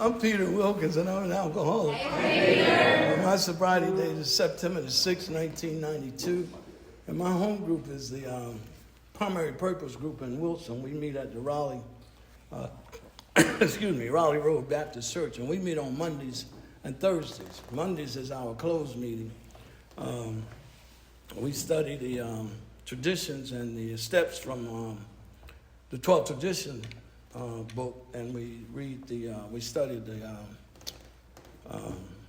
I'm Peter Wilkins, and I'm an alcoholic. My sobriety date is September the 6th, 1992. And my home group is the Primary Purpose Group in Wilson. We meet at the Raleigh Road Baptist Church, and we meet on Mondays and Thursdays. Mondays is our closed meeting. We study the traditions and the steps from the 12th tradition book, and we read we study the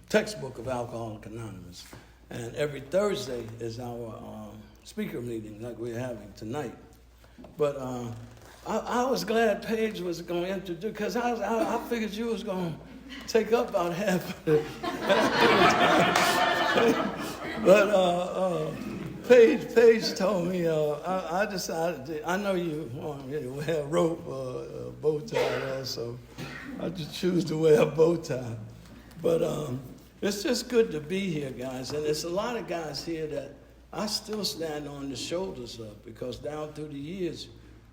textbook of Alcoholics Anonymous. And every Thursday is our speaker meeting like we're having tonight. But I was glad Paige was going to introduce, because I figured you was going to take up about half of it. But Paige told me, I decided, I know you want me to wear a rope or a bow tie also. I just choose to wear a bow tie. But it's just good to be here, guys. And there's a lot of guys here that I still stand on the shoulders of, because down through the years,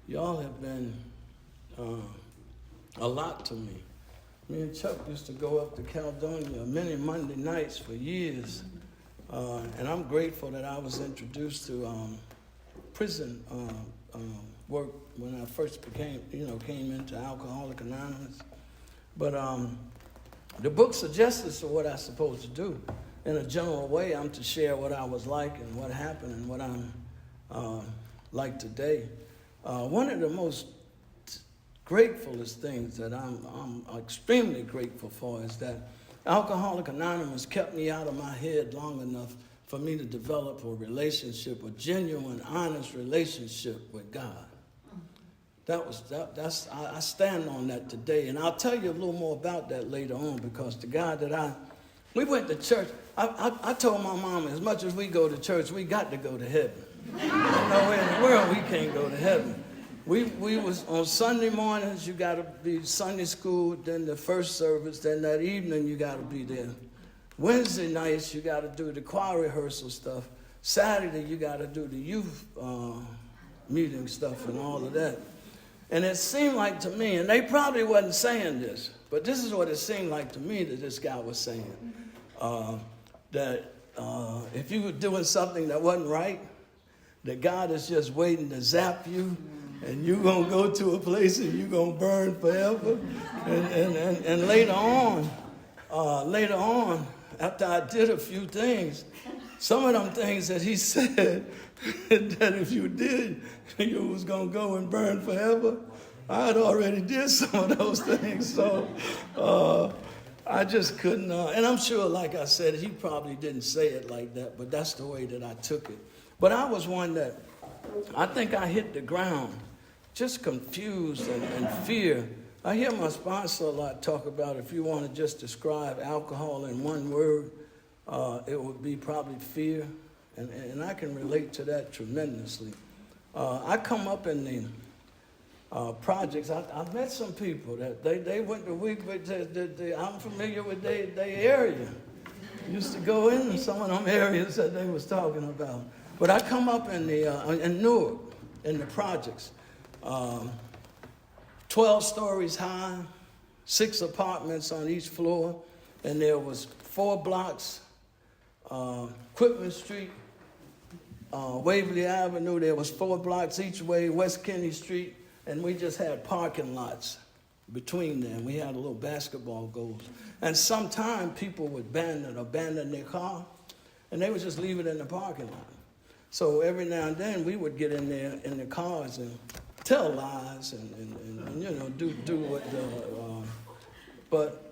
y'all have been a lot to me. Me and Chuck used to go up to Caledonia many Monday nights for years. And I'm grateful that I was introduced to prison work when I first came into Alcoholics Anonymous. But the book suggests what I'm supposed to do. In a general way, I'm to share what I was like and what happened and what I'm like today. One of the most gratefulest things that I'm extremely grateful for is that Alcoholics Anonymous kept me out of my head long enough for me to develop a relationship, a genuine, honest relationship with God. I stand on that today, and I'll tell you a little more about that later on, because the guy that we went to church. I told my mom, as much as we go to church, we got to go to heaven. There's no way in the world we can't go to heaven. We was on Sunday mornings, you got to be Sunday school, then the first service, then that evening you got to be there. Wednesday nights, you got to do the choir rehearsal stuff. Saturday, you got to do the youth meeting stuff and all of that. And it seemed like to me, and they probably wasn't saying this, but this is what it seemed like to me that this guy was saying, that if you were doing something that wasn't right, that God is just waiting to zap you, and you're going to go to a place and you're going to burn forever. And later on, after I did a few things, some of them things that he said that if you did, you was going to go and burn forever, I had already did some of those things. So I just couldn't. And I'm sure, like I said, he probably didn't say it like that, but that's the way that I took it. But I was one that I think I hit the ground just confused and fear. I hear my sponsor a lot talk about, if you want to just describe alcohol in one word, it would be probably fear. And I can relate to that tremendously. I come up in the projects. I met some people that they went to week, but I'm familiar with their area. Used to go in some of them areas that they was talking about. But I come up in Newark, in the projects. 12 stories high, 6 apartments on each floor, and there was 4 blocks, Quitman Street, Waverly Avenue, there was 4 blocks each way, West Kennedy Street, and we just had parking lots between them. We had a little basketball goals. And sometimes people would abandon their car, and they would just leave it in the parking lot. So every now and then we would get in there in the cars and tell lies and do what but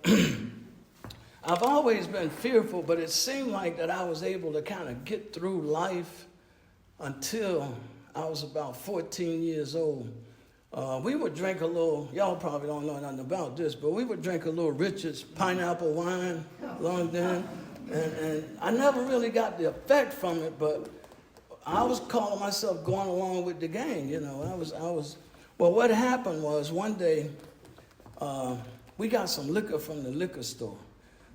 I've always been fearful, but it seemed like that I was able to kind of get through life until I was about 14 years old. We would drink a little, y'all probably don't know nothing about this, but we would drink a little Richard's pineapple wine long then, and I never really got the effect from it, but I was calling myself going along with the gang, Well, what happened was one day we got some liquor from the liquor store.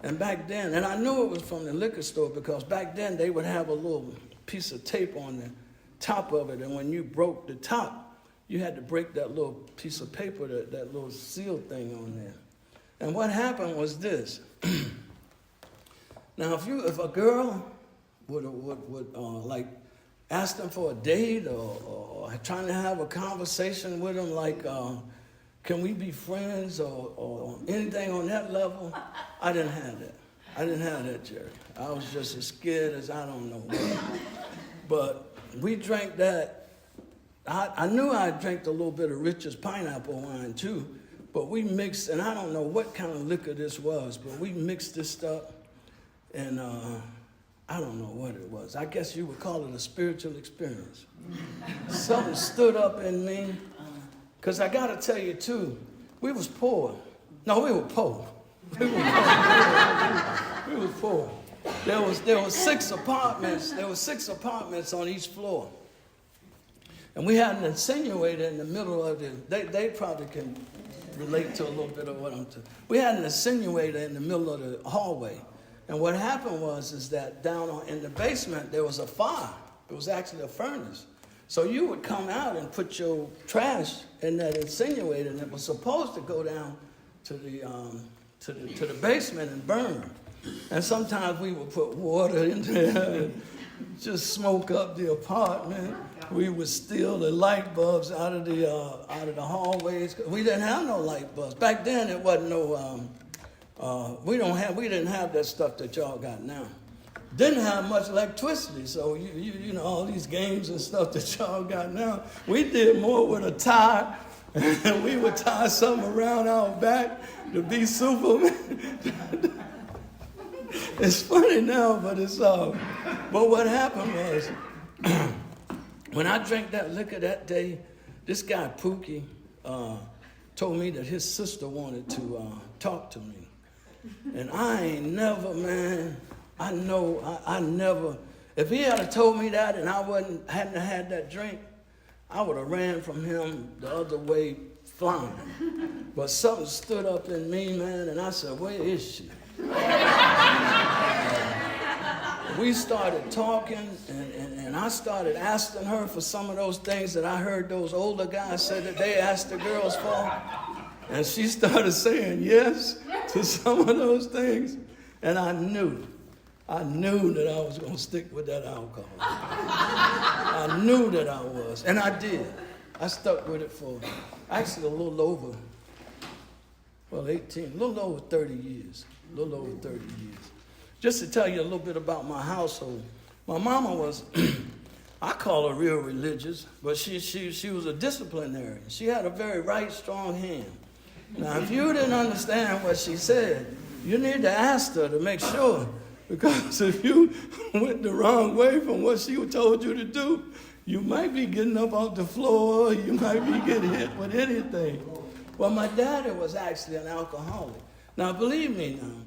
And back then, and I knew it was from the liquor store because back then they would have a little piece of tape on the top of it. And when you broke the top, you had to break that little piece of paper, that little seal thing on there. And what happened was this. Now, if a girl would like ask them for a date or trying to have a conversation with them, like, can we be friends or anything on that level, I didn't have that. I didn't have that, Jerry. I was just as scared as I don't know what. But we drank that. I knew I drank a little bit of Richard's pineapple wine too, but we mixed, and I don't know what kind of liquor this was, but we mixed this stuff, and I don't know what it was. I guess you would call it a spiritual experience. Something stood up in me, because I got to tell you too, we was poor. No, we were poor. We were poor. There was 6 apartments. There were 6 apartments on each floor. And we had an insinuator in the middle of they probably can relate to a little bit of what I'm talking. We had an insinuator in the middle of the hallway. And what happened is that down in the basement, there was a fire. It was actually a furnace. So you would come out and put your trash in that insinuator, and it was supposed to go down to the basement and burn. And sometimes we would put water in there and just smoke up the apartment. We would steal the light bulbs out of the hallways. We didn't have no light bulbs. Back then it wasn't no we didn't have that stuff that y'all got now. Didn't have much electricity, so you know all these games and stuff that y'all got now. We did more with a tie, and we would tie something around our back to be Superman. It's funny now, but it's but what happened was when I drank that liquor that day, this guy Pookie told me that his sister wanted to talk to me, and I ain't never, man. I know I never. If he had told me that and I hadn't had that drink, I would have ran from him the other way flying. But something stood up in me, man, and I said, "Where is she?" We started talking, and I started asking her for some of those things that I heard those older guys say that they asked the girls for. And she started saying yes to some of those things. And I knew that I was going to stick with that alcohol. I knew that I was, and I did. I stuck with it for actually a little over, 18, a little over 30 years. A little over 30 years. Just to tell you a little bit about my household, my mama was, I call her real religious, but she was a disciplinarian. She had a very right, strong hand. Now, if you didn't understand what she said, you need to ask her to make sure, because if you went the wrong way from what she told you to do, you might be getting up off the floor, you might be getting hit with anything. Well, my daddy was actually an alcoholic. Now, believe me now,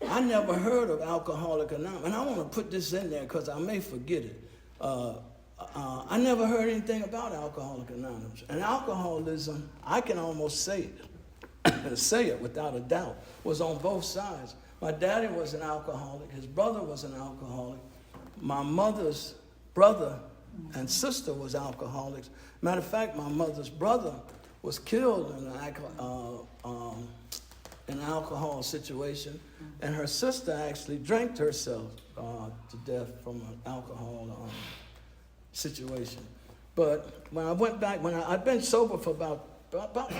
I never heard of Alcoholics Anonymous, and I want to put this in there because I may forget it. I never heard anything about Alcoholics Anonymous. And alcoholism, I can almost say it without a doubt, was on both sides. My daddy was an alcoholic. His brother was an alcoholic. My mother's brother and sister was alcoholics. Matter of fact, my mother's brother was killed in an alcohol situation, and her sister actually drank herself to death from an alcohol situation. But when I went back, I'd been sober for about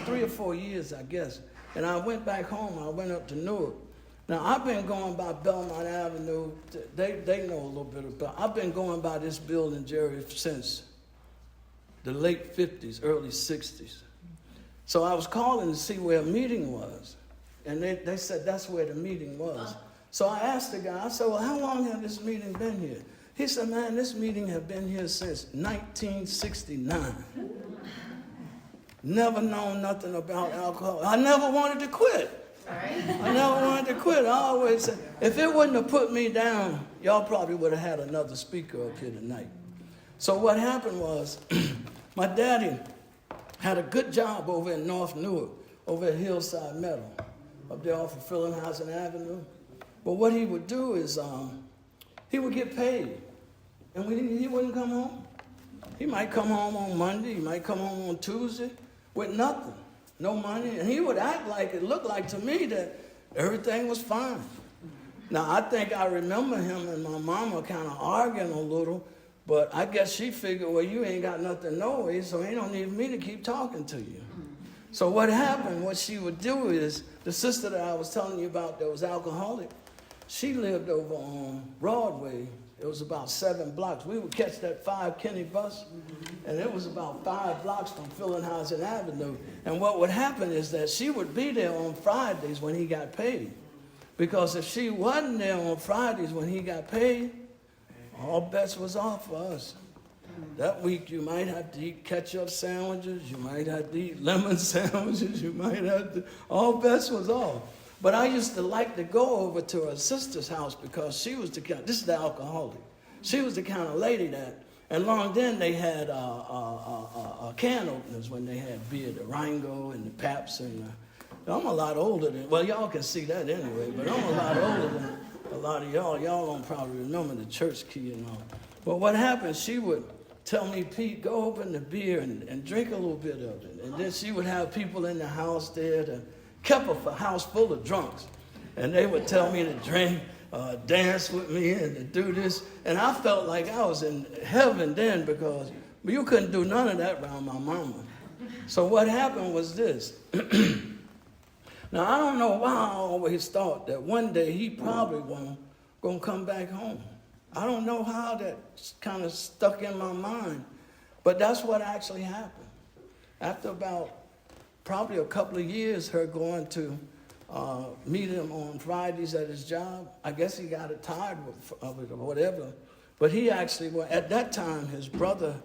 3 or 4 years, I guess, and I went back home. I went up to Newark. Now, I've been going by Belmont Avenue. They know a little bit about. I've been going by this building, Jerry, since the late 50s, early 60s. So I was calling to see where a meeting was. And they said that's where the meeting was. So I asked the guy, I said, well, how long have this meeting been here? He said, man, this meeting has been here since 1969. Never known nothing about alcohol. I never wanted to quit. I never wanted to quit. I always said, if it wouldn't have put me down, y'all probably would have had another speaker up here tonight. So what happened was, my daddy had a good job over in North Newark, over at Hillside Meadow, up there off of Frelinghuysen Avenue. But what he would do is he would get paid, and he wouldn't come home. He might come home on Monday, he might come home on Tuesday with nothing. no money. And he would act like, it looked like to me that everything was fine. Now, I think I remember him and my mama kind of arguing a little, but I guess she figured, well, you ain't got nothing no way, so ain't no need for me to keep talking to you. So what happened, what she would do is, the sister that I was telling you about that was alcoholic, she lived over on Broadway. It was about 7 blocks. We would catch that 5 Kenny bus, and it was about 5 blocks from Phillinghausen Avenue. And what would happen is that she would be there on Fridays when he got paid. Because if she wasn't there on Fridays when he got paid, all bets was off for us. That week you might have to eat ketchup sandwiches, you might have to eat lemon sandwiches, you might have to, all bets was off. But I used to like to go over to her sister's house because she was the kind, this is the alcoholic, she was the kind of lady that, and long then they had can openers when they had beer, the Rango and the Pabst and I'm a lot older than, well, y'all can see that anyway, but I'm a lot older than a lot of y'all. Y'all don't probably remember the church key and all. But what happened, she would tell me, Pete, go open the beer and drink a little bit of it. And then she would have people in the house there that kept a house full of drunks. And they would tell me to drink, dance with me and to do this. And I felt like I was in heaven then because you couldn't do none of that around my mama. So what happened was this. Now, I don't know why I always thought that one day he probably won't gonna come back home. I don't know how that kind of stuck in my mind, but that's what actually happened. After about probably a couple of years, her going to meet him on Fridays at his job, I guess he got tired of it or whatever, but he actually, well, at that time, his brother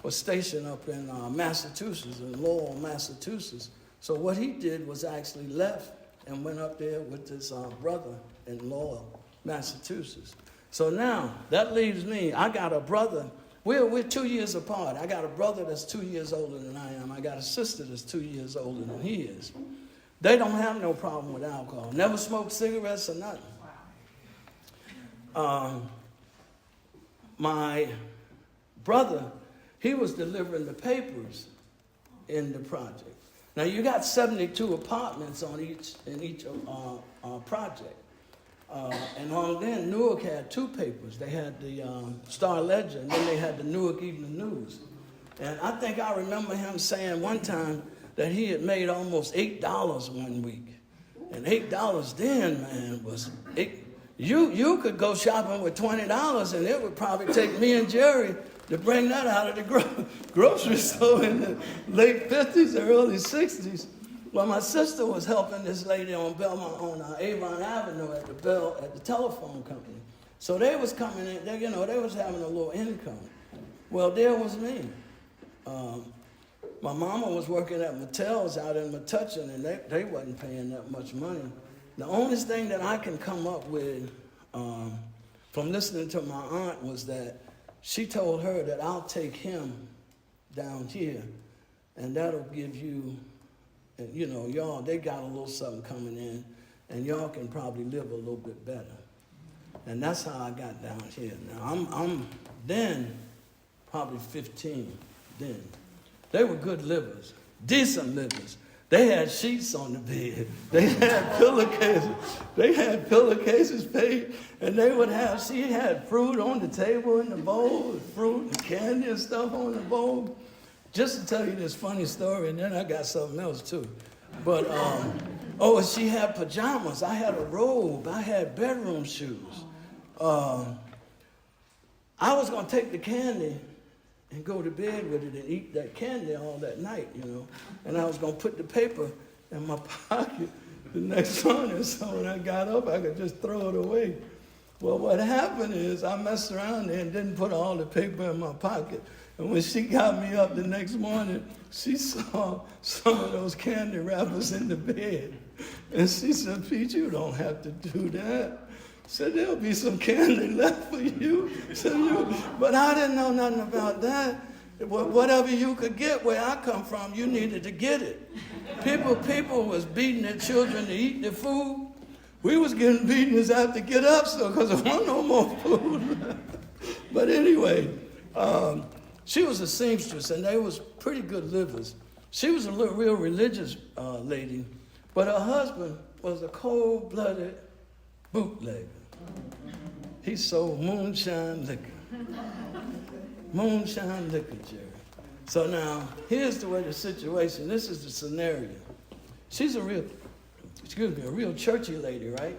was stationed up in Massachusetts, in Lowell, Massachusetts. So what he did was actually left and went up there with his brother in Lowell, Massachusetts. So now, that leaves me. I got a brother. We're 2 years apart. I got a brother that's 2 years older than I am. I got a sister that's 2 years older than he is. They don't have no problem with alcohol. Never smoked cigarettes or nothing. My brother, he was delivering the papers in the project. Now, you got 72 apartments in each project. And on then, Newark had 2 papers. They had the Star Ledger, and then they had the Newark Evening News. And I think I remember him saying one time that he had made almost $8 one week. And $8 then, man, was you could go shopping with $20, and it would probably take me and Jerry to bring that out of the grocery store in the late 50s or early 60s. Well, my sister was helping this lady on Belmont, on Avon Avenue at the telephone company. So they was coming in, they was having a little income. Well, there was me. My mama was working at Mattel's out in Metuchen, and they wasn't paying that much money. The only thing that I can come up with from listening to my aunt was that she told her that I'll take him down here, and that'll give you, y'all, they got a little something coming in, and y'all can probably live a little bit better. And that's how I got down here. Now, I'm then probably 15 then. They were good livers, decent livers. They had sheets on the bed. They had pillowcases. They had pillowcases paid, and she had fruit on the table in the bowl, fruit and candy and stuff on the bowl. Just to tell you this funny story, and then I got something else too. But, she had pajamas. I had a robe. I had bedroom shoes. I was going to take the candy and go to bed with it and eat that candy all that night, And I was going to put the paper in my pocket the next morning, so when I got up, I could just throw it away. Well, what happened is I messed around there and didn't put all the paper in my pocket. And when she got me up the next morning, she saw some of those candy wrappers in the bed. And she said, Pete, you don't have to do that. Said, there'll be some candy left for you. But I didn't know nothing about that. Whatever you could get where I come from, you needed to get it. People was beating their children to eat their food. We was getting beaten as I had to get up, because there wasn't no more food. But anyway, she was a seamstress, and they was pretty good livers. She was a real religious lady, but her husband was a cold-blooded bootlegger. He sold moonshine liquor. Moonshine liquor, Jerry. So now, here's the way the situation, this is the scenario. She's a real churchy lady, right?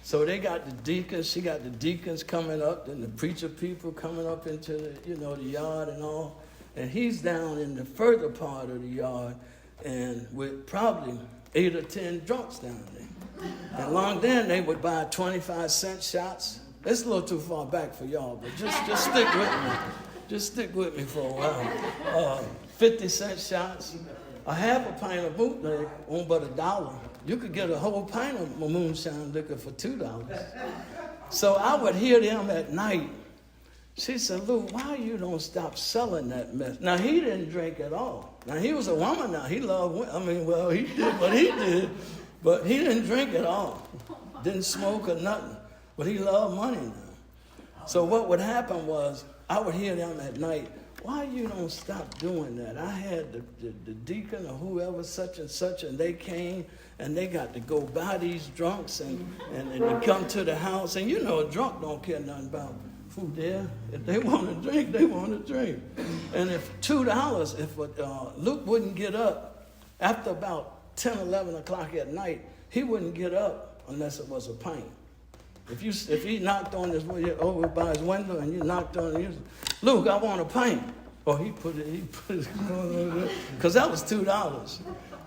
So they got the deacons, she got the deacons coming up, and the preacher people coming up into the yard and all. And he's down in the further part of the yard, and with probably 8 or 10 drunks down there. And long then, they would buy 25-cent shots. It's a little too far back for y'all, but just stick with me. Just stick with me for a while. 50-cent shots. A half a pint of bootleg on but $1. You could get a whole pint of moonshine liquor for $2. So I would hear them at night. She said, Lou, why you don't stop selling that mess? Now, he didn't drink at all. Now, he was a woman now. He loved women. He did what he did, but he didn't drink at all. Didn't smoke or nothing. But he loved money now. So what would happen was, I would hear them at night, why you don't stop doing that? I had the deacon or whoever, such and such, and they came, and they got to go buy these drunks, and they come to the house. And a drunk don't care nothing about food there. If they want to drink, they want to drink. And if $2, if Luke wouldn't get up, after about 10, 11 o'clock at night, he wouldn't get up unless it was a pint. If he knocked on over by his window and you knocked on it, Luke, I want a pint. Or he put it because that was $2.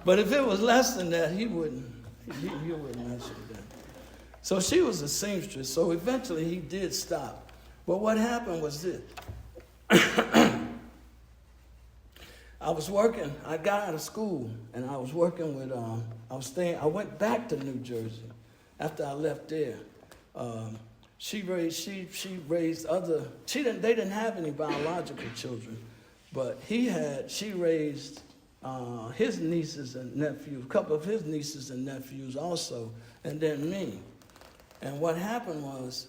But if it was less than that, he wouldn't mess with that. So she was a seamstress. So eventually he did stop. But what happened was this. I was working. I got out of school and I was working with. I went back to New Jersey after I left there. She raised other. They didn't have any biological children, but she raised his nieces and nephews, a couple of his nieces and nephews also, and then me. And what happened was,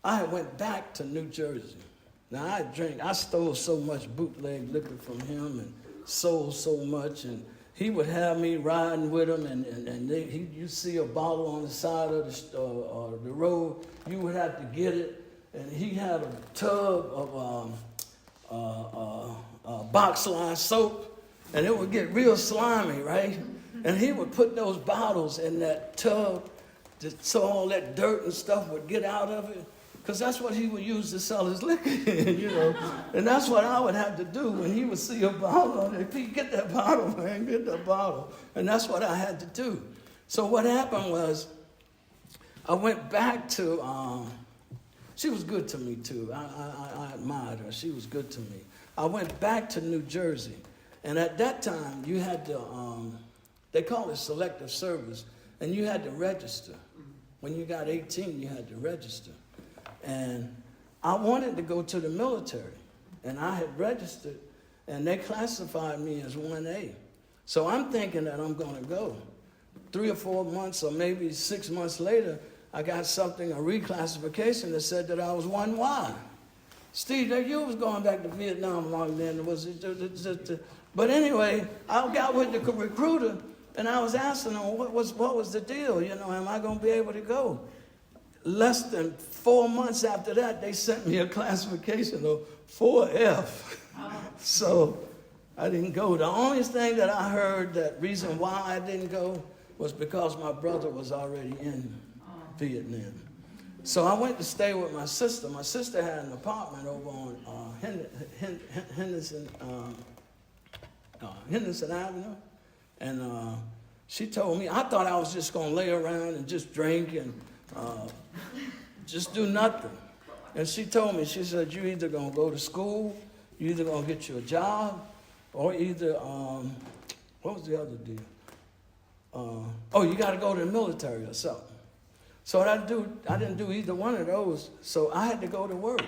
I went back to New Jersey. Now I stole so much bootleg liquor from him and sold so much, and he would have me riding with him, and you see a bottle on the side of the road, you would have to get it. And he had a tub of box line soap, and it would get real slimy, right? And he would put those bottles in that tub so all that dirt and stuff would get out of it. Because that's what he would use to sell his liquor in, And that's what I would have to do when he would see a bottle. If he get that bottle, man, get that bottle. And that's what I had to do. So what happened was, I went back to, she was good to me too. I admired her. She was good to me. I went back to New Jersey. And at that time, you had to, they call it selective service, and you had to register. When you got 18, you had to register. And I wanted to go to the military, and I had registered, and they classified me as 1A. So I'm thinking that I'm going to go. 3 or 4 months or maybe 6 months later, I got a reclassification that said that I was 1Y. Steve, you was going back to Vietnam long then. But anyway, I got with the recruiter, and I was asking him, what was the deal? Am I going to be able to go? Less than 4 months after that, they sent me a classification of 4F. So I didn't go. The only thing that I heard, that reason why I didn't go, was because my brother was already in Vietnam. So I went to stay with my sister. My sister had an apartment over on Henderson Avenue. And she told me, I thought I was just going to lay around and just drink and just do nothing. And she told me, she said, you either going to go to school, you either going to get you a job, or either, what was the other deal? You got to go to the military or something. So I didn't do either one of those, so I had to go to work.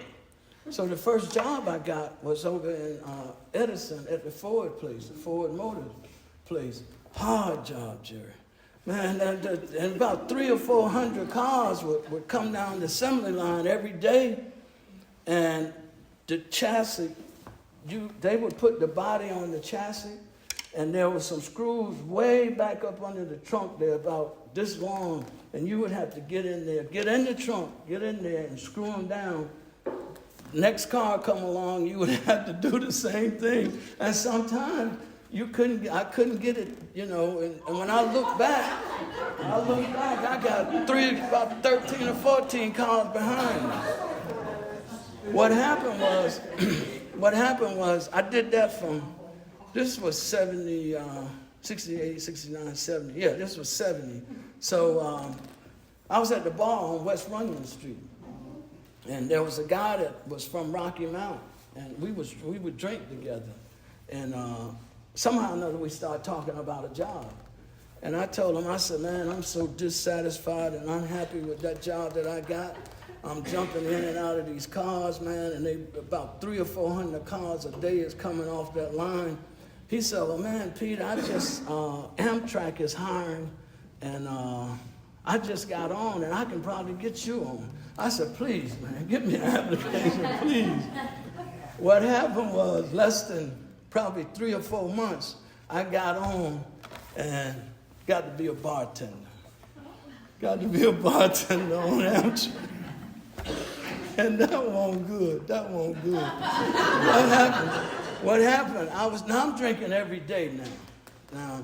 So the first job I got was over in Edison at the Ford place, the Ford Motor place. Hard job, Jerry. Man, and about 300 or 400 cars would come down the assembly line every day, and the chassis they would put the body on the chassis, and there was some screws way back up under the trunk there, about this long, and you would have to get in there, get in the trunk, get in there and screw them down. Next car come along, you would have to do the same thing. And sometimes I couldn't get it, you know, and when I look back, I got about 13 or 14 cars behind me. What happened was, I did that this was 70, 68, 69, 70. Yeah, this was 70. So I was at the bar on West Runyon Street. And there was a guy that was from Rocky Mount, and we would drink together. And somehow or another, we started talking about a job. And I told him, I said, man, I'm so dissatisfied and unhappy with that job that I got. I'm jumping in and out of these cars, man, and about 300 or 400 cars a day is coming off that line. He said, well, man, Pete, Amtrak is hiring, and I just got on, and I can probably get you on. I said, please, man, give me an application, please. What happened was, less than probably 3 or 4 months, I got on and got to be a bartender. Got to be a bartender on Amtrak. And that wasn't good. What happened? I'm drinking every day now. Now,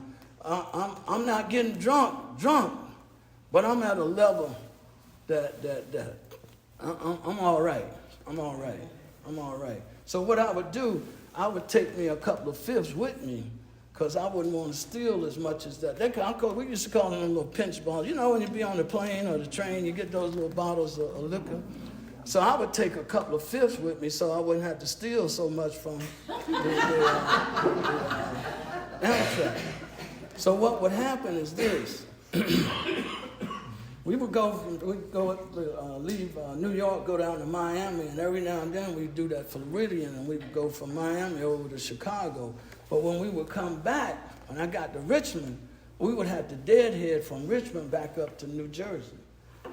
I'm not getting drunk, but I'm at a level that I'm all right. I'm all right. So what I would do, I would take me a couple of fifths with me, because I wouldn't want to steal as much as that. We used to call them little pinch bottles. You know, when you be on the plane or the train, you get those little bottles of liquor. So I would take a couple of fifths with me so I wouldn't have to steal so much from the Amtrak. So what would happen is this. We would leave New York, go down to Miami, and every now and then we'd do that Floridian, and we'd go from Miami over to Chicago. But when we would come back, when I got to Richmond, we would have to deadhead from Richmond back up to New Jersey.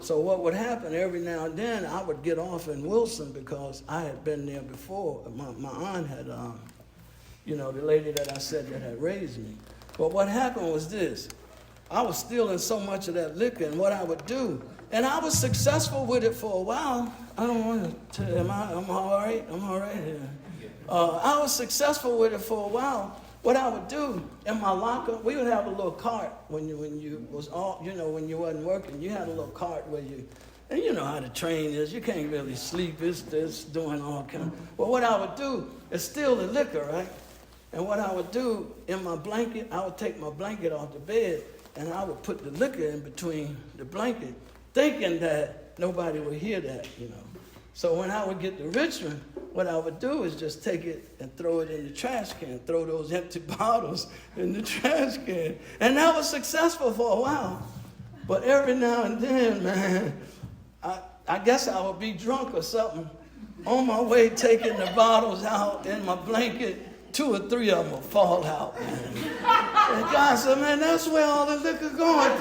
So what would happen, every now and then, I would get off in Wilson because I had been there before. My aunt had, the lady that I said that had raised me. But what happened was this. I was stealing so much of that liquor, and what I would do, and I was successful with it for a while. I don't want to tell you, I'm all right? I'm all right here. I was successful with it for a while. What I would do in my locker, we would have a little cart when you wasn't working. You had a little cart where and you know how the train is. You can't really sleep. It's doing all kind. Well, what I would do is steal the liquor, right? And what I would do in my blanket, I would take my blanket off the bed, and I would put the liquor in between the blanket, thinking that nobody would hear that, So when I would get to Richmond, what I would do is just take it and throw it in the trash can, throw those empty bottles in the trash can. And that was successful for a while. But every now and then, man, I guess I would be drunk or something. On my way taking the bottles out in my blanket, 2 or 3 of them will fall out, man. And God said, man, that's where all the liquor going.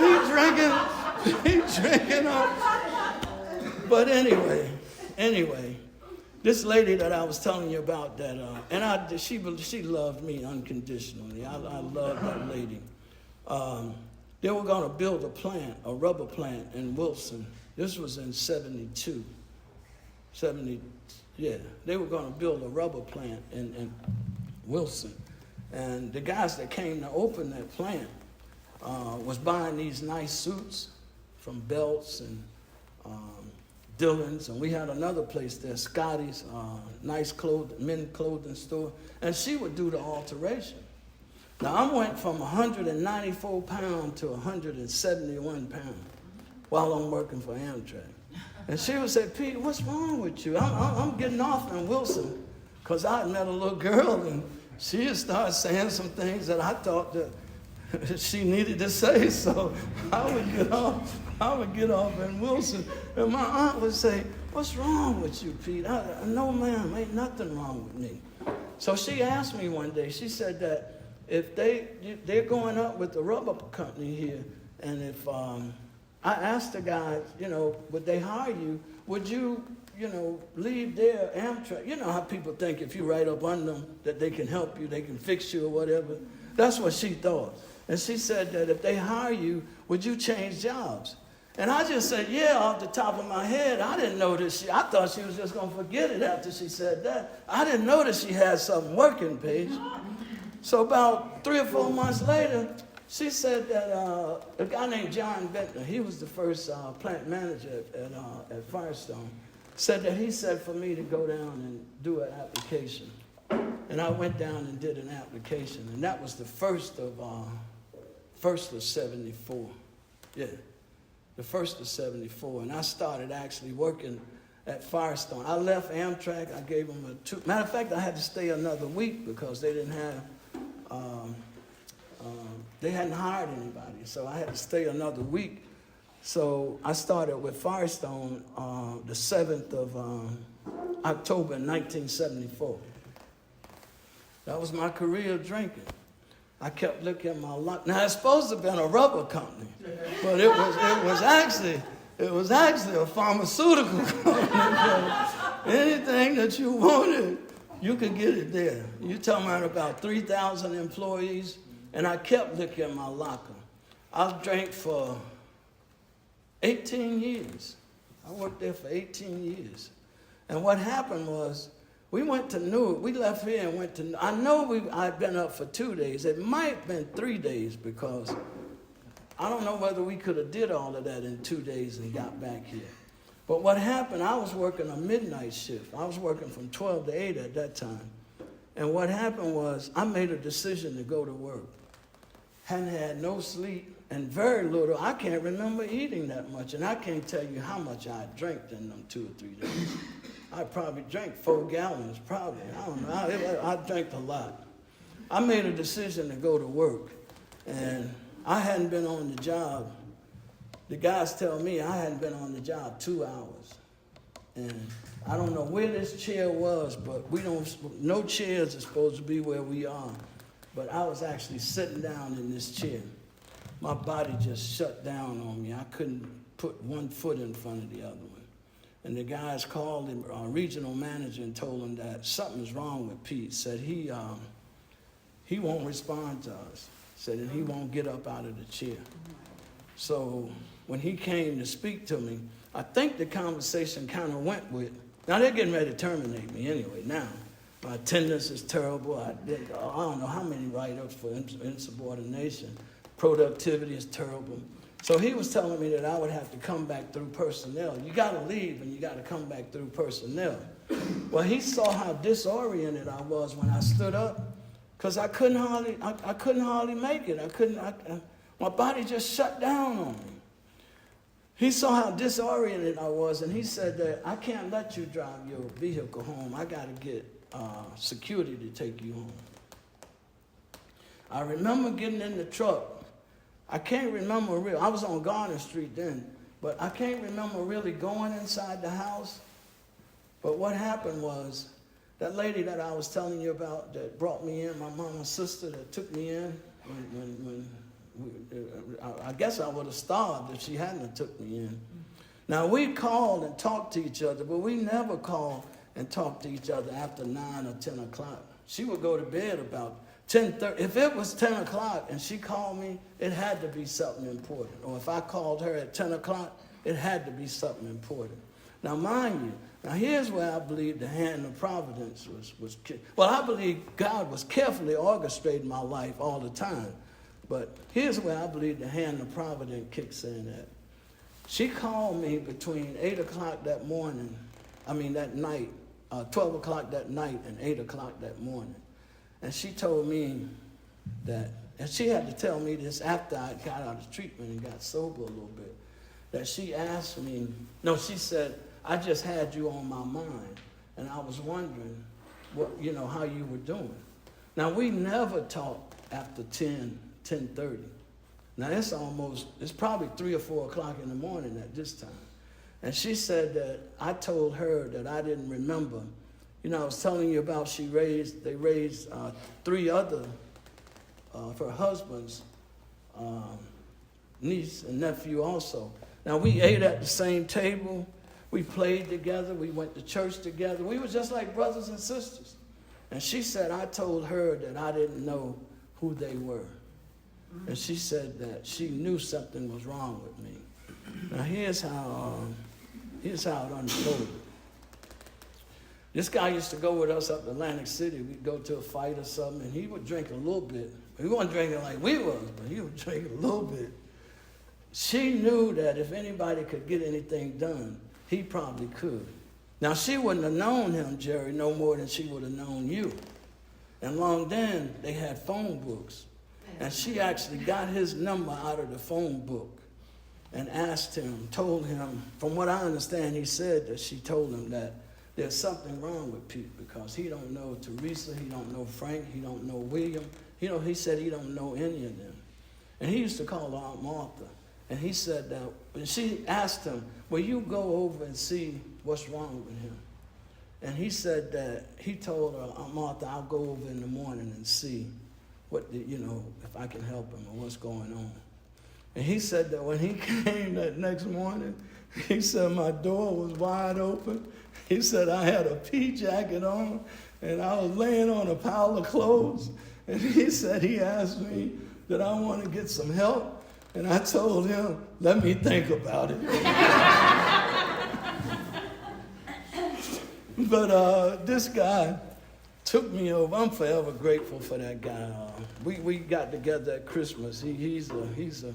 Keep drinking up. But anyway, this lady that I was telling you about, she loved me unconditionally. I loved that lady. They were going to build a rubber plant in Wilson. This was in 72. They were going to build a rubber plant in Wilson. And the guys that came to open that plant was buying these nice suits from Belts and Dillon's, and we had another place there, Scotty's, nice men's clothing store, and she would do the alteration. Now, I went from 194 pounds to 171 pounds while I'm working for Amtrak. And she would say, Pete, what's wrong with you? I'm getting off in Wilson, because I met a little girl, and she had started saying some things that I thought that she needed to say, so I would get off in Wilson, and my aunt would say, what's wrong with you, Pete? No, ma'am, ain't nothing wrong with me. So she asked me one day, she said that if they're going up with the rubber company here, and if I asked the guys, would they hire you? Would you leave there, Amtrak. You know how people think if you right up under them that they can help you, they can fix you or whatever. That's what she thought. And she said that if they hire you, would you change jobs? And I just said, yeah, off the top of my head. I didn't know that I thought she was just going to forget it after she said that. I didn't know that she had something working, Paige. So about 3 or 4 months later, she said that a guy named John Ventnor, he was the first plant manager at Firestone, said that he said for me to go down and do an application. And I went down and did an application, and that was the first of 74. Yeah, the first of 74. And I started actually working at Firestone. I left Amtrak. I gave them matter of fact, I had to stay another week because they didn't have, they hadn't hired anybody. So I had to stay another week. So I started with Firestone the 7th of October 1974. That was my career drinking. I kept looking at my luck. Now, it's supposed to have been a rubber company, but it was actually a pharmaceutical company. Anything that you wanted, you could get it there. You're talking about 3,000 employees, and I kept looking at my locker. I drank for 18 years. I worked there for 18 years. And what happened was, we went to Newark. We left here and went to, I know I'd been up for 2 days. It might have been 3 days because I don't know whether we could have did all of that in 2 days and got back here. But what happened, I was working a midnight shift. I was working from 12 to 8 at that time. And what happened was I made a decision to go to work. Hadn't had no sleep and very little. I can't remember eating that much. And I can't tell you how much I drank in them 2 or 3 days. I probably drank 4 gallons, probably. I don't know. I drank a lot. I made a decision to go to work, and I hadn't been on the job. The guys tell me I hadn't been on the job 2 hours. And I don't know where this chair was, but no chairs are supposed to be where we are. But I was actually sitting down in this chair. My body just shut down on me. I couldn't put one foot in front of the other one. And the guys called the regional manager and told him that something's wrong with Pete. Said he won't respond to us. Said that he won't get up out of the chair. So when he came to speak to me, I think the conversation kind of went with, now they're getting ready to terminate me anyway now. My attendance is terrible. I don't know how many write-ups for insubordination. Productivity is terrible. So he was telling me that I would have to come back through personnel. You got to leave and you got to come back through personnel. Well, he saw how disoriented I was when I stood up because I couldn't hardly make it. My body just shut down on me. He saw how disoriented I was, and he said that I can't let you drive your vehicle home. I got to get security to take you home. I remember getting in the truck. I can't remember I was on Garner Street then, but I can't remember really going inside the house. But what happened was, that lady that I was telling you about that brought me in, my mama's sister that took me in, I guess I would have starved if she hadn't have took me in. Now, we called and talked to each other, but we never called and talked to each other after 9 or 10 o'clock. She would go to bed about 10:30. If it was 10 o'clock and she called me, it had to be something important. Or if I called her at 10 o'clock, it had to be something important. Now, mind you, here's where I believe the hand of providence was. Well, I believe God was carefully orchestrating my life all the time. But here's where I believe the hand of providence kicks in at. She called me between 8 o'clock that night, 12 o'clock that night and 8 o'clock that morning. And she told me that, and she had to tell me this after I got out of treatment and got sober a little bit, that she asked me, she said, I just had you on my mind, and I was wondering how you were doing. Now, we never talked after 10:30. Now, it's probably 3 or 4 o'clock in the morning at this time. And she said that I told her that I didn't remember. I was telling you about they raised 3 other of her husband's niece and nephew also. Now, we ate at the same table, We played together. We went to church together. We were just like brothers and sisters. And she said, I told her that I didn't know who they were. And she said that she knew something was wrong with me. Now here's how it unfolded. This guy used to go with us up to Atlantic City. We'd go to a fight or something, and he would drink a little bit. He wasn't drinking like we was, but he would drink a little bit. She knew that if anybody could get anything done, he probably could. Now, she wouldn't have known him, Jerry, no more than she would have known you. And long then, they had phone books. And she actually got his number out of the phone book and asked him, told him, from what I understand, he said that she told him that there's something wrong with Pete because he don't know Teresa, he don't know Frank, he don't know William. He said he don't know any of them. And he used to call her Aunt Martha. And he said that, and she asked him, will you go over and see what's wrong with him? And he said that, he told her, Aunt Martha, I'll go over in the morning and see if I can help him or what's going on. And he said that when he came that next morning, he said my door was wide open. He said I had a pea jacket on and I was laying on a pile of clothes. And he said he asked me that I want to get some help. And I told him, let me think about it. But this guy took me over. I'm forever grateful for that guy. We got together at Christmas. He's a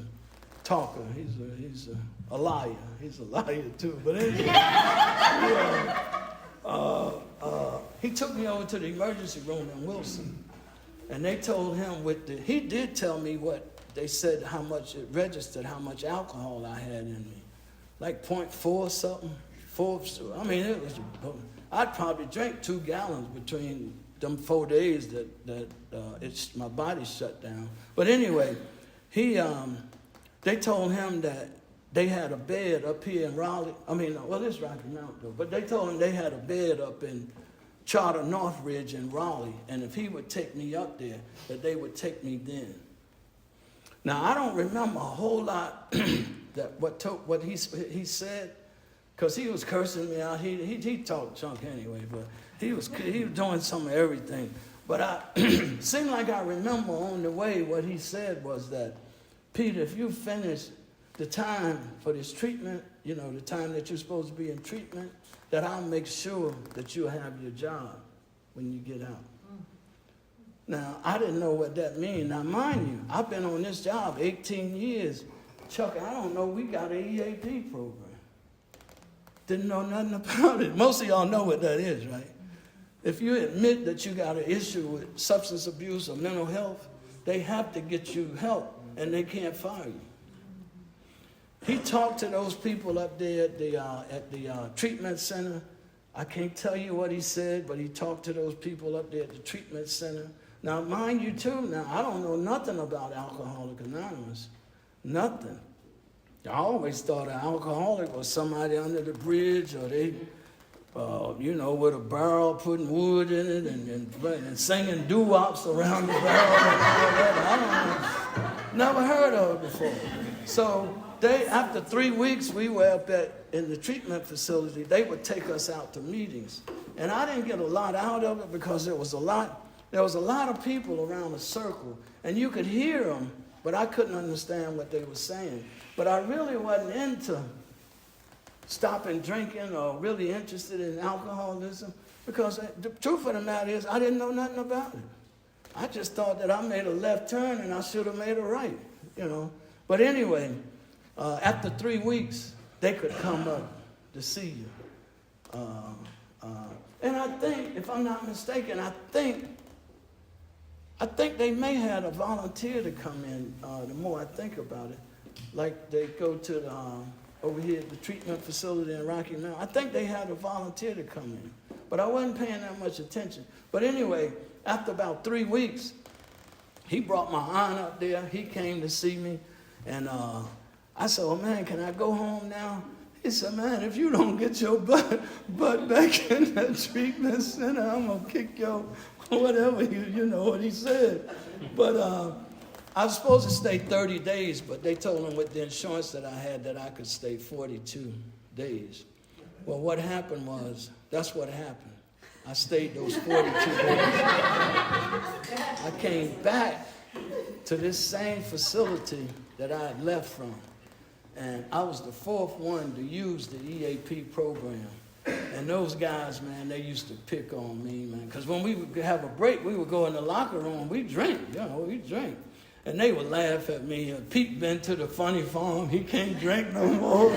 talker. He's a liar. He's a liar too. But anyway, he took me over to the emergency room in Wilson, and they told him he did tell me what they said, how much it registered, how much alcohol I had in me, like 0.4 something. I mean, I'd probably drank 2 gallons between them 4 days that my body shut down. But anyway, they told him that they had a bed up here in Raleigh. It's Rocky Mount though. But they told him they had a bed up in Charter Northridge in Raleigh, and if he would take me up there, that they would take me then. Now I don't remember a whole lot that what he said, because he was cursing me out. He talked junk anyway, but he was doing some of everything. But seemed like I remember on the way what he said was that, Peter, if you finish the time for this treatment, the time that you're supposed to be in treatment, that I'll make sure that you'll have your job when you get out. Now, I didn't know what that means. Now, mind you, I've been on this job 18 years. Chuck, I don't know, we got an EAP program. Didn't know nothing about it. Most of y'all know what that is, right? If you admit that you got an issue with substance abuse or mental health, they have to get you help, and they can't fire you. He talked to those people up there at the treatment center. I can't tell you what he said, but he talked to those people up there at the treatment center. Now, mind you, too, I don't know nothing about Alcoholics Anonymous. Nothing. I always thought an alcoholic was somebody under the bridge, or they, with a barrel putting wood in it and singing doo-wops around the barrel and all that. I don't know. Never heard of it before. So after 3 weeks, we were up in the treatment facility. They would take us out to meetings. And I didn't get a lot out of it because there was a lot of people around the circle. And you could hear them, but I couldn't understand what they were saying. But I really wasn't into stopping drinking or really interested in alcoholism, because the truth of the matter is I didn't know nothing about it. I just thought that I made a left turn and I should have made a right, But anyway, after 3 weeks, they could come up to see you. And I think, if I'm not mistaken, I think they may have a volunteer to come in, the more I think about it. Like they go to over here at the treatment facility in Rocky Mount. I think they had a volunteer to come in. But I wasn't paying that much attention. But anyway, after about 3 weeks, he brought my aunt up there. He came to see me. And I said, oh, man, can I go home now? He said, man, if you don't get your butt back in that treatment center, I'm going to kick your whatever, you know what he said. But I was supposed to stay 30 days, but they told him with the insurance that I had that I could stay 42 days. Well, what happened was, that's what happened. I stayed those 42 days. I came back to this same facility that I had left from. And I was the fourth one to use the EAP program. And those guys, man, they used to pick on me, man. Because when we would have a break, we would go in the locker room, we drink, we drink. And they would laugh at me. Pete been to the funny farm, he can't drink no more.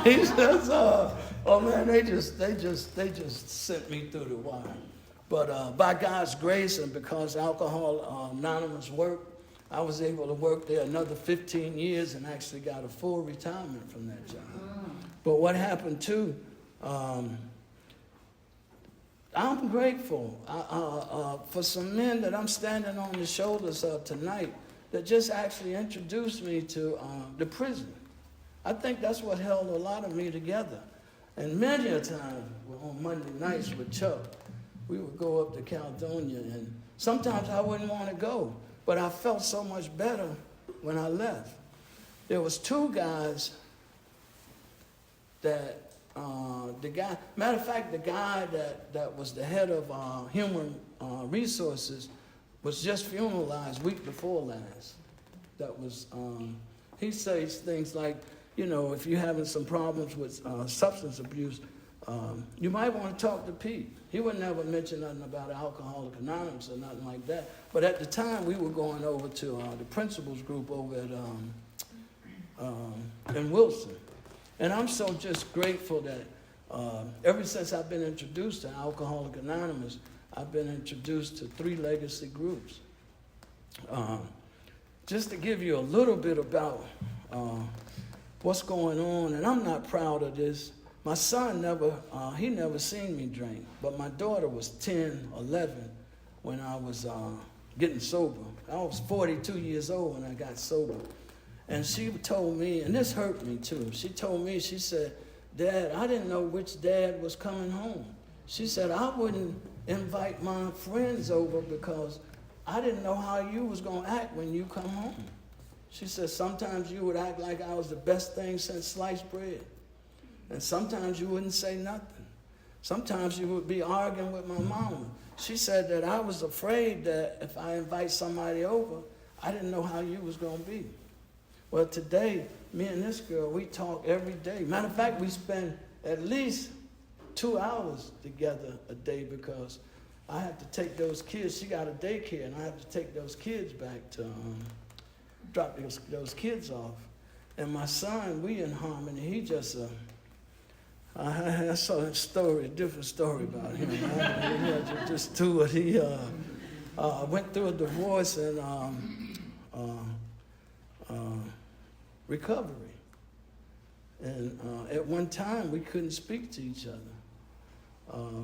He says, oh man, they just sent me through the wire. But by God's grace and because Alcohol Anonymous worked, I was able to work there another 15 years and actually got a full retirement from that job. But what happened too, I'm grateful for some men that I'm standing on the shoulders of tonight that just actually introduced me to the prison. I think that's what held a lot of me together. And many a time on Monday nights with Chuck, we would go up to Caledonia, and sometimes I wouldn't want to go, but I felt so much better when I left. There was two guys that matter of fact, the guy that was the head of human resources was just funeralized week before last. That was, he says things like, if you're having some problems with substance abuse, you might want to talk to Pete. He would never mention nothing about Alcoholics Anonymous or nothing like that. But at the time, we were going over to the principals group over at in Wilson. And I'm so just grateful that ever since I've been introduced to Alcoholics Anonymous, I've been introduced to 3 legacy groups. Just to give you a little bit about what's going on, and I'm not proud of this. My son never seen me drink, but my daughter was 10, 11 when I was getting sober. I was 42 years old when I got sober. And she told me, and this hurt me too, she said, Dad, I didn't know which dad was coming home. She said, I wouldn't invite my friends over because I didn't know how you was going to act when you come home. She said, sometimes you would act like I was the best thing since sliced bread. And sometimes you wouldn't say nothing. Sometimes you would be arguing with my mama. She said that I was afraid that if I invite somebody over, I didn't know how you was going to be. Well, today, me and this girl, we talk every day. Matter of fact, we spend at least 2 hours together a day because I have to take those kids. She got a daycare, and I have to take those kids back to drop those kids off. And my son, we in harmony. He just, I saw a story, a different story about him. He just do it. He went through a divorce and recovery. And at one time, we couldn't speak to each other.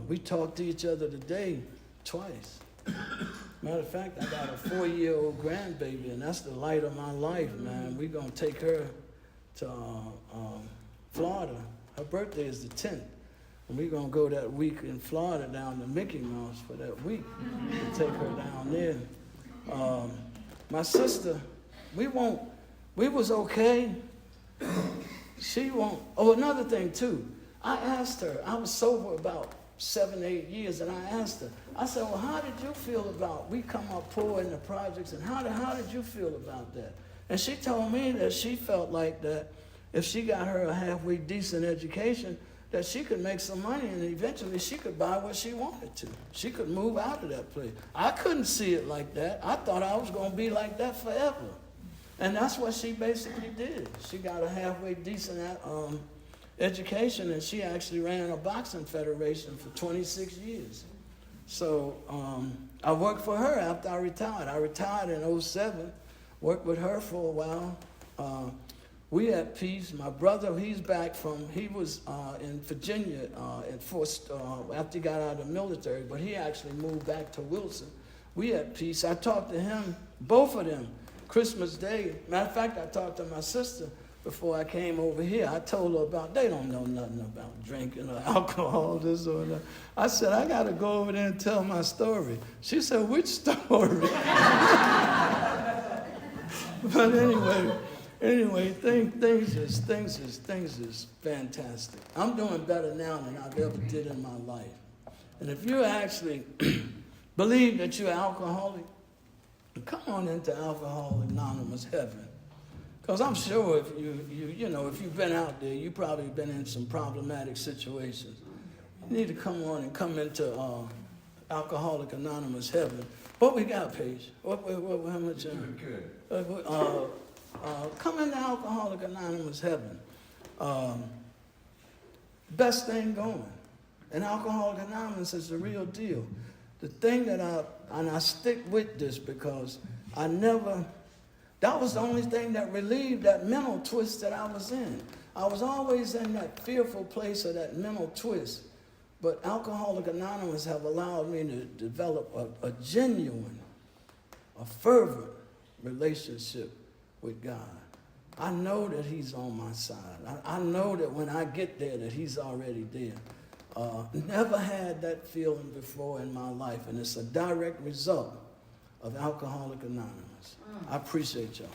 We talked to each other today twice. Matter of fact, I got a 4-year-old grandbaby, and that's the light of my life, man. We're going to take her to Florida. Her birthday is the 10th. And we're going to go that week in Florida down to Mickey Mouse for that week and take her down there. My sister, we was okay. She won't. Oh, another thing, too. I asked her, I was sober about 7, 8 years, and I asked her, I said, well, how did you feel about, we come up poor in the projects, and how did you feel about that? And she told me that she felt like that if she got her a halfway decent education, that she could make some money, and eventually she could buy what she wanted to. She could move out of that place. I couldn't see it like that. I thought I was going to be like that forever. And that's what she basically did. She got a halfway decent education, and she actually ran a boxing federation for 26 years. So I worked for her after I retired. I retired in 2007, worked with her for a while. We had peace. My brother, he was in Virginia after he got out of the military, but he actually moved back to Wilson. We had peace. I talked to him, both of them, Christmas Day. Matter of fact, I talked to my sister before I came over here. I told her they don't know nothing about drinking or alcohol, this or that. I said, I got to go over there and tell my story. She said, which story? But anyway, Anyway, things is fantastic. I'm doing better now than I've ever did in my life. And if you actually believe that you're alcoholic, come on into Alcoholics Anonymous heaven. Because I'm sure if if you've been out there, you've probably been in some problematic situations. You need to come into Alcoholics Anonymous heaven. What we got, Paige? How much? Come into Alcoholics Anonymous heaven. Best thing going. And Alcoholics Anonymous is the real deal. The thing that I stick with this because that was the only thing that relieved that mental twist that I was in. I was always in that fearful place of that mental twist. But Alcoholics Anonymous have allowed me to develop a genuine, a fervent relationship with God. I know that he's on my side. I know that when I get there that he's already there. Never had that feeling before in my life, and it's a direct result of Alcoholics Anonymous. I appreciate y'all.